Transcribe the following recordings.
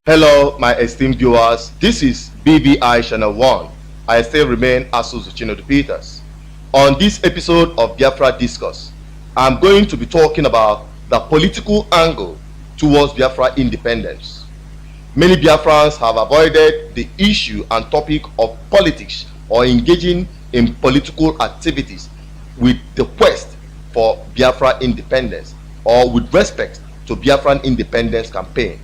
Hello, my esteemed viewers. This is BVI Channel 1. I still remain Asus Chinodu Peters. On this episode of Biafra Discourse, I'm going to be talking about the political angle towards Biafra independence. Many Biafrans have avoided the issue and topic of politics or engaging in political activities with the quest for Biafra independence or with respect to Biafran independence campaign.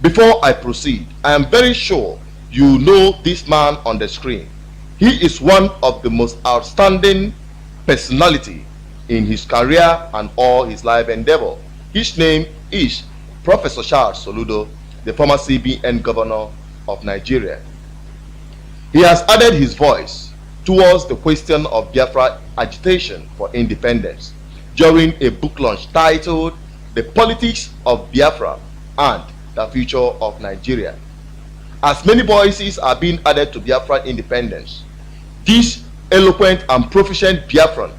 Before I proceed, I am very sure you know this man on the screen. He is one of the most outstanding personality in his career and all his life endeavor. His name is Professor Charles Soludo, the former CBN governor of Nigeria. He has added his voice towards the question of Biafra agitation for independence during a book launch titled The Politics of Biafra and the Future of Nigeria. As many voices are being added to Biafra independence, this eloquent and proficient Biafran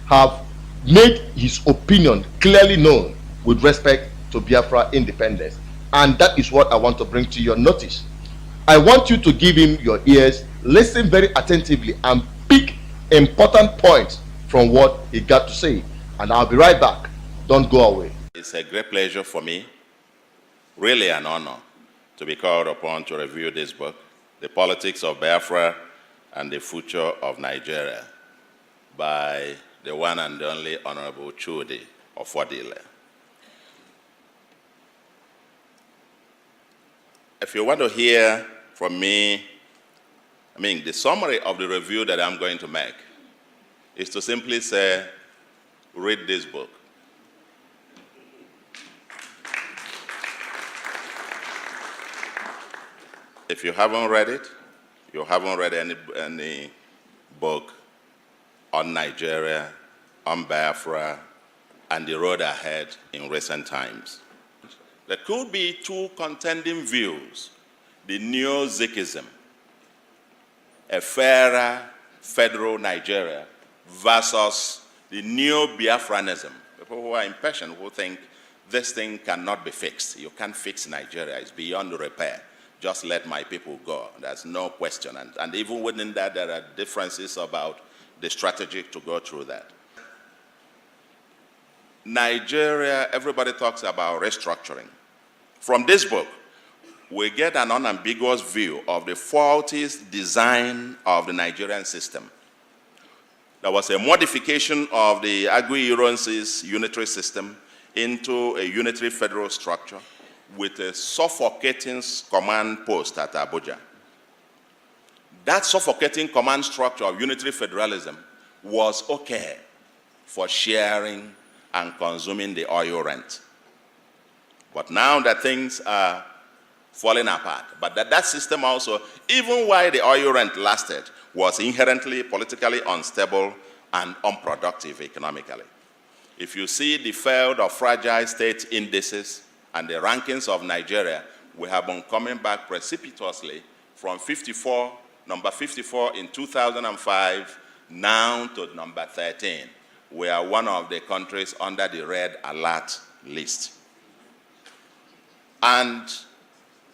have made his opinion clearly known with respect to Biafra independence, and that is what I want to bring to your notice. I want you to give him your ears, listen very attentively, and pick important points from what he got to say, and I'll be right back. Don't go away. It's a great pleasure for me, really an honor, to be called upon to review this book, The Politics of Biafra and the Future of Nigeria, by the one and only Honorable Chudi Ofodile. If you want to hear from me, the summary of the review that I'm going to make is to simply say, read this book. If you haven't read it, you haven't read any book on Nigeria, on Biafra, and the road ahead in recent times. There could be two contending views: the Neo-Zikism, a fairer federal Nigeria, versus the Neo-Biafranism, people who are impatient, who think this thing cannot be fixed. You can't fix Nigeria, it's beyond repair. Just let my people go. There's no question. And even within that, there are differences about the strategy to go through that. Nigeria, everybody talks about restructuring. From this book, we get an unambiguous view of the faulty design of the Nigerian system. There was a modification of the Agui-Ironsi's unitary system into a unitary federal structure with a suffocating command post at Abuja. That suffocating command structure of unitary federalism was okay for sharing and consuming the oil rent. But now that things are falling apart, but that system also, even while the oil rent lasted, was inherently politically unstable and unproductive economically. If you see the failed or fragile state indices and the rankings of Nigeria, we have been coming back precipitously from number 54 in 2005, now to number 13. We are one of the countries under the red alert list. And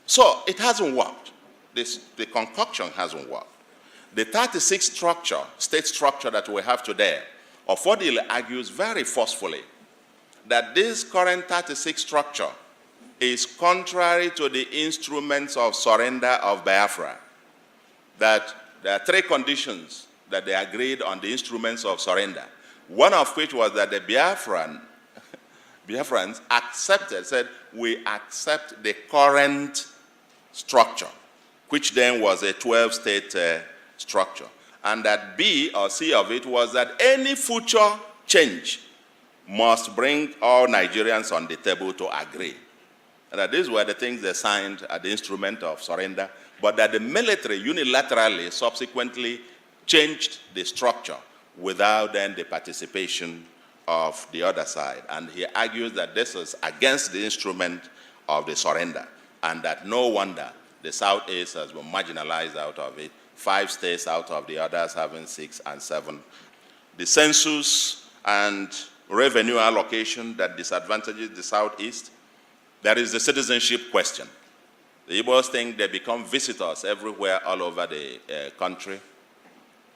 so it hasn't worked. The concoction hasn't worked. The 36 state structure that we have today, Ofodile argues very forcefully that this current 36 structure is contrary to the instruments of surrender of Biafra, that there are three conditions that they agreed on the instruments of surrender, one of which was that the Biafrans accepted, said, we accept the current structure, which then was a 12-state structure. And that B or C of it was that any future change must bring all Nigerians on the table to agree. And that these were the things they signed at the instrument of surrender, but that the military unilaterally subsequently changed the structure without then the participation of the other side. And he argues that this is against the instrument of the surrender, and that no wonder the Southeast has been marginalized out of it, 5 states out of the others having 6 and 7. The census and revenue allocation that disadvantages the Southeast. There is the citizenship question. The Igbos think they become visitors everywhere all over the country.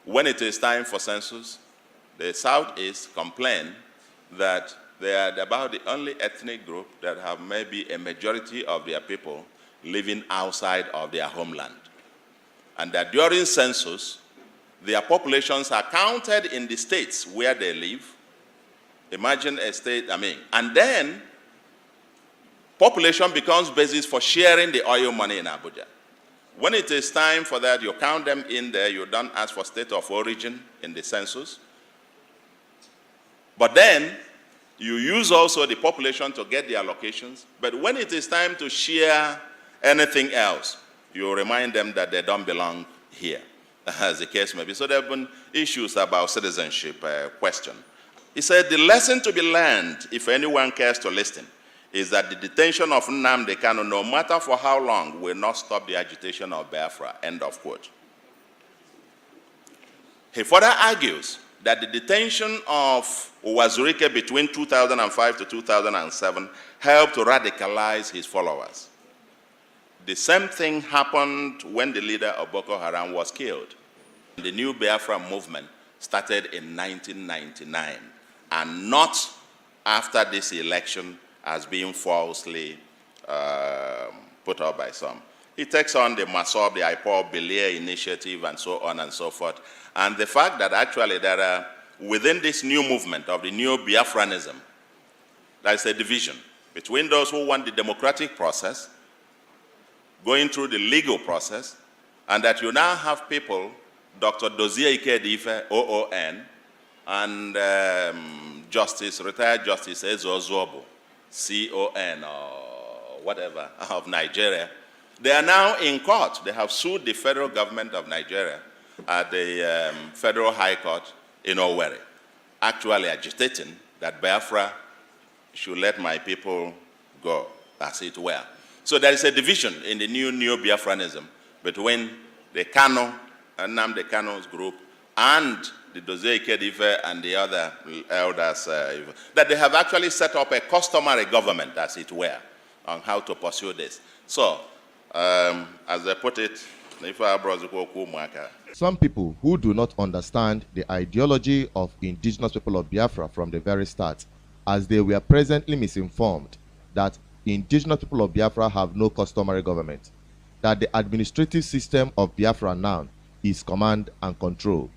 When it is time for census, the Southeast complain that they are about the only ethnic group that have maybe a majority of their people living outside of their homeland. And that during census, their populations are counted in the states where they live. Imagine a state, and then population becomes basis for sharing the oil money in Abuja. When it is time for that, you count them in there, you don't ask for state of origin in the census. But then, you use also the population to get the allocations. But when it is time to share anything else, you remind them that they don't belong here, as the case may be. So there have been issues about citizenship question. He said, the lesson to be learned, if anyone cares to listen, is that the detention of Nnamdi Kanu, no matter for how long, will not stop the agitation of Biafra, end of quote. He further argues that the detention of Uwazurike between 2005 to 2007 helped to radicalize his followers. The same thing happened when the leader of Boko Haram was killed. The new Biafra movement started in 1999, and not after this election as being falsely put up by some. He takes on the Masob, the IPOB, Belia initiative, and so on and so forth. And the fact that actually there are, within this new movement of the new Biafranism, there is a division between those who want the democratic process, going through the legal process, and that you now have people, Dr. Dozie Ikedife, OON, and retired Justice Ezo Zobo, CON or whatever, of Nigeria. They are now in court. They have sued the federal government of Nigeria at the Federal High Court in Owerri, actually agitating that Biafra should let my people go, as it were. So there is a division in the new Biafranism between the Kanu, Nnamdi Kanu's group, and the Dozie Ikedife and the other elders, that they have actually set up a customary government, as it were, on how to pursue this. So, as they put it, some people who do not understand the ideology of indigenous people of Biafra from the very start, as they were presently misinformed that indigenous people of Biafra have no customary government, that the administrative system of Biafra now is command and control.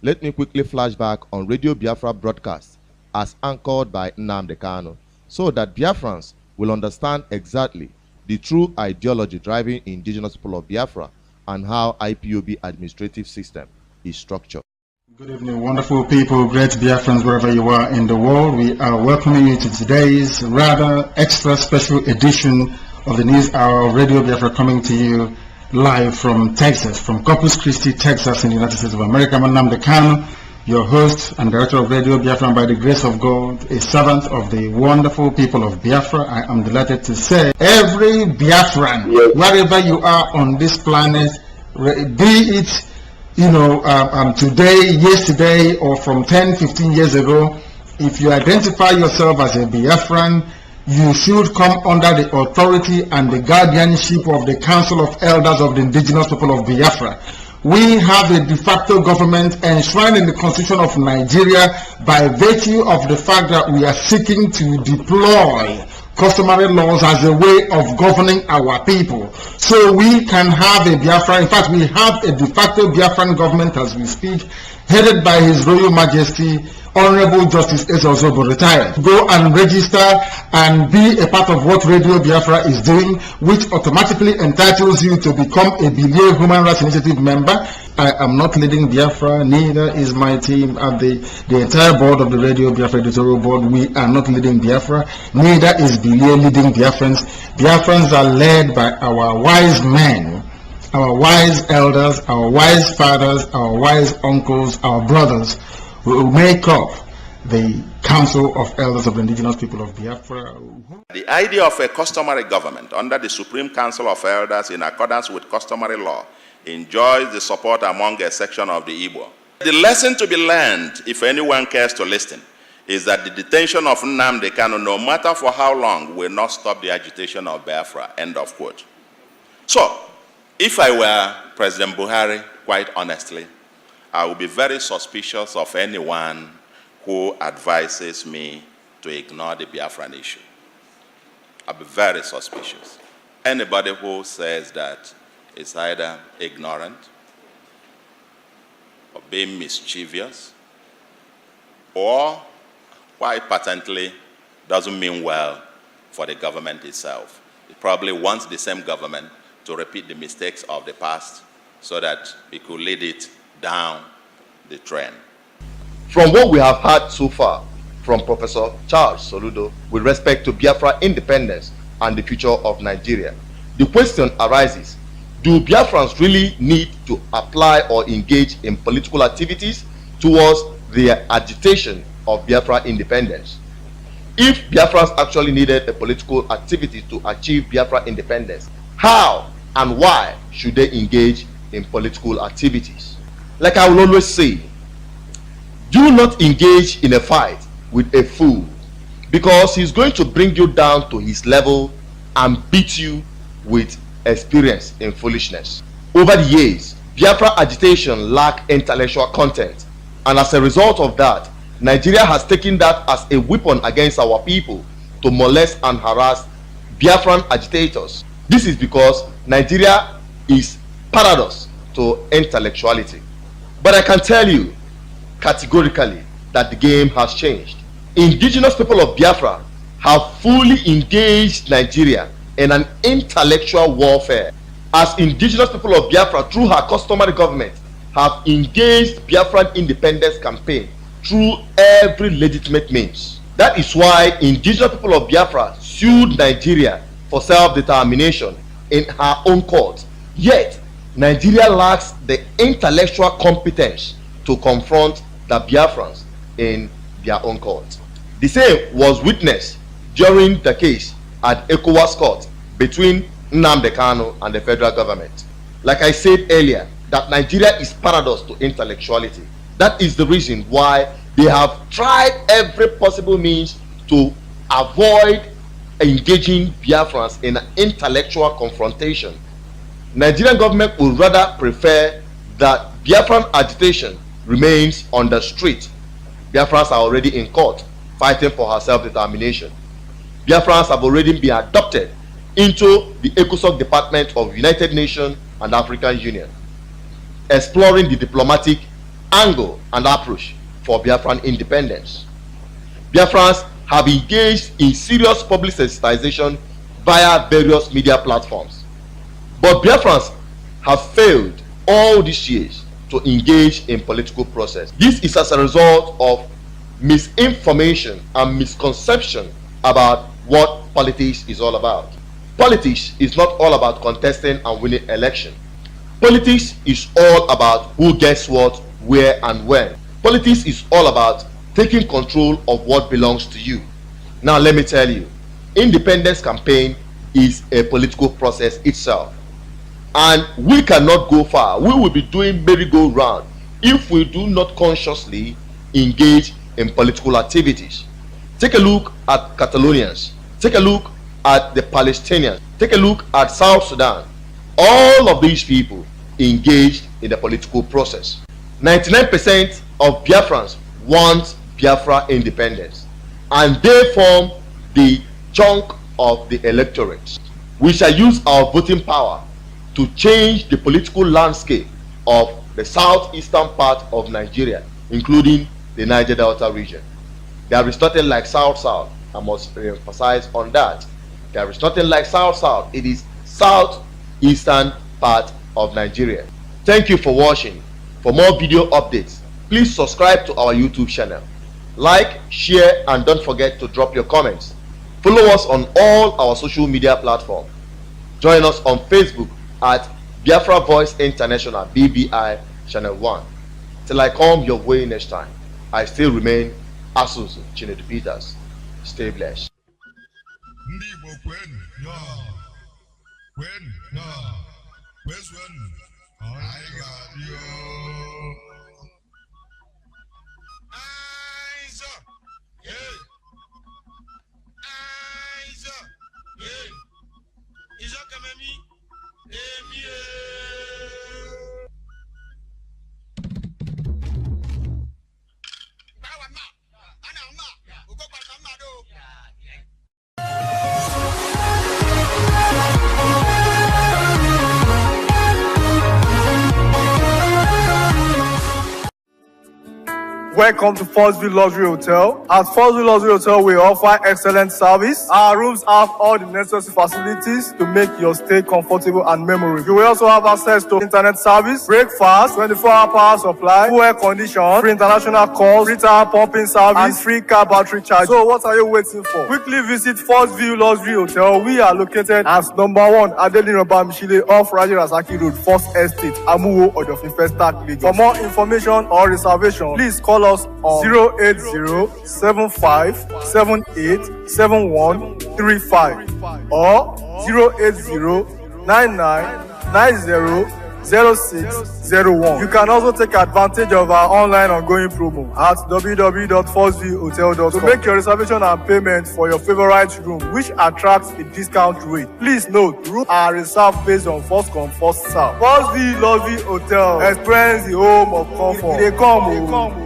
Let me quickly flash back on Radio Biafra broadcast as anchored by Nnamdi Kanu, so that Biafrans will understand exactly the true ideology driving indigenous people of Biafra and how IPOB administrative system is structured. Good evening, wonderful people, great Biafrans, wherever you are in the world. We are welcoming you to today's rather extra special edition of the News Hour of Radio Biafra, coming to you live from Texas, from Corpus Christi, Texas, in the United States of America. I'm Nnamdi Kanu, your host and director of Radio Biafra, and by the grace of God, a servant of the wonderful people of Biafra. I am delighted to say, every Biafran, wherever you are on this planet, be it today, yesterday, or from 10, 15 years ago, if you identify yourself as a Biafran, you should come under the authority and the guardianship of the Council of Elders of the Indigenous People of Biafra. We have a de facto government enshrined in the Constitution of Nigeria by virtue of the fact that we are seeking to deploy customary laws as a way of governing our people. So we can have a Biafra, in fact we have a de facto Biafran government as we speak, headed by His Royal Majesty Honorable Justice Ezozobo, retired. Go and register and be a part of what Radio Biafra is doing, which automatically entitles you to become a Bilia Human Rights Initiative member. I am not leading Biafra, neither is my team at the entire board of the Radio Biafra editorial board. We are not leading Biafra, neither is Bilia leading Biafrans. Biafrans are led by our wise men, our wise elders, our wise fathers, our wise uncles, our brothers, will make up the Council of Elders of the Indigenous People of Biafra. The idea of a customary government under the Supreme Council of Elders in accordance with customary law enjoys the support among a section of the Igbo. The lesson to be learned, if anyone cares to listen, is that the detention of Nnamdi Kanu, no matter for how long, will not stop the agitation of Biafra, end of quote. So, if I were President Buhari, quite honestly, I would be very suspicious of anyone who advises me to ignore the Biafran issue. I'll be very suspicious. Anybody who says that is either ignorant or being mischievous or quite patently doesn't mean well for the government itself. It probably wants the same government to repeat the mistakes of the past so that it could lead it down the trend. From what we have heard so far from Professor Charles Soludo with respect to Biafra independence and the future of Nigeria, the question arises, do Biafrans really need to apply or engage in political activities towards their agitation of Biafra independence? If Biafrans actually needed a political activity to achieve Biafra independence, how and why should they engage in political activities? Like I will always say, do not engage in a fight with a fool, because he's going to bring you down to his level and beat you with experience in foolishness. Over the years, Biafra agitation lacked intellectual content, and as a result of that, Nigeria has taken that as a weapon against our people to molest and harass Biafran agitators. This is because Nigeria is paradox to intellectuality. But I can tell you categorically that the game has changed. Indigenous people of Biafra have fully engaged Nigeria in an intellectual warfare, as indigenous people of Biafra, through her customary government, have engaged Biafran independence campaign through every legitimate means. That is why indigenous people of Biafra sued Nigeria for self-determination in her own court. Yet, Nigeria lacks the intellectual competence to confront the Biafrans in their own court. The same was witnessed during the case at ECOWAS court between Nnamdi Kanu and the federal government. Like I said earlier, that Nigeria is paradox to intellectuality. That is the reason why they have tried every possible means to avoid engaging Biafrans in an intellectual confrontation. Nigerian government would rather prefer that Biafran agitation remains on the street. Biafrans are already in court fighting for her self-determination. Biafrans have already been adopted into the ECOSOC Department of United Nations and African Union, exploring the diplomatic angle and approach for Biafran independence. Biafrans have engaged in serious public sensitization via various media platforms. But Biafrans have failed all these years to engage in political process. This is as a result of misinformation and misconception about what politics is all about. Politics is not all about contesting and winning election. Politics is all about who gets what, where and when. Politics is all about taking control of what belongs to you. Now let me tell you, independence campaign is a political process itself. And we cannot go far. We will be doing merry-go-round if we do not consciously engage in political activities. Take a look at Catalonians. Take a look at the Palestinians. Take a look at South Sudan. All of these people engaged in the political process. 99% of Biafrans want Biafra independence, and they form the chunk of the electorate. We shall use our voting power to change the political landscape of the southeastern part of Nigeria, including the Niger Delta region. There is nothing like South-South. I must emphasize on that. There is nothing like South-South. It is southeastern part of Nigeria. Thank you for watching. For more video updates, please subscribe to our YouTube channel. Like, share, and don't forget to drop your comments. Follow us on all our social media platforms. Join us on Facebook at Biafra Voice International BVI Channel 1. Till I come your way next time, I still remain Asusu Chinedu Peters. Stay blessed. Welcome to First View Luxury Hotel. At First View Luxury Hotel, we offer excellent service. Our rooms have all the necessary facilities to make your stay comfortable and memorable. You will also have access to internet service, breakfast, 24-hour power supply, full air condition, free international calls, free tire pumping service, and free car battery charge. So what are you waiting for? Quickly visit First View Luxury Hotel. We are located at number 1 Adelinoba Mishile off Raji Rasaki Road, First Estate, Amuwo, Odofin Festac, Lagos. For more information or reservation, please call us on 080-7578-7135 or 080-9990-0601. You can also take advantage of our online ongoing promo at www.firstviewhotel.com to make your reservation and payment for your favorite room, which attracts a discount rate. Please note, rooms are reserved based on first come, first serve. First View Luxury Hotel. Experience the home of comfort. They come.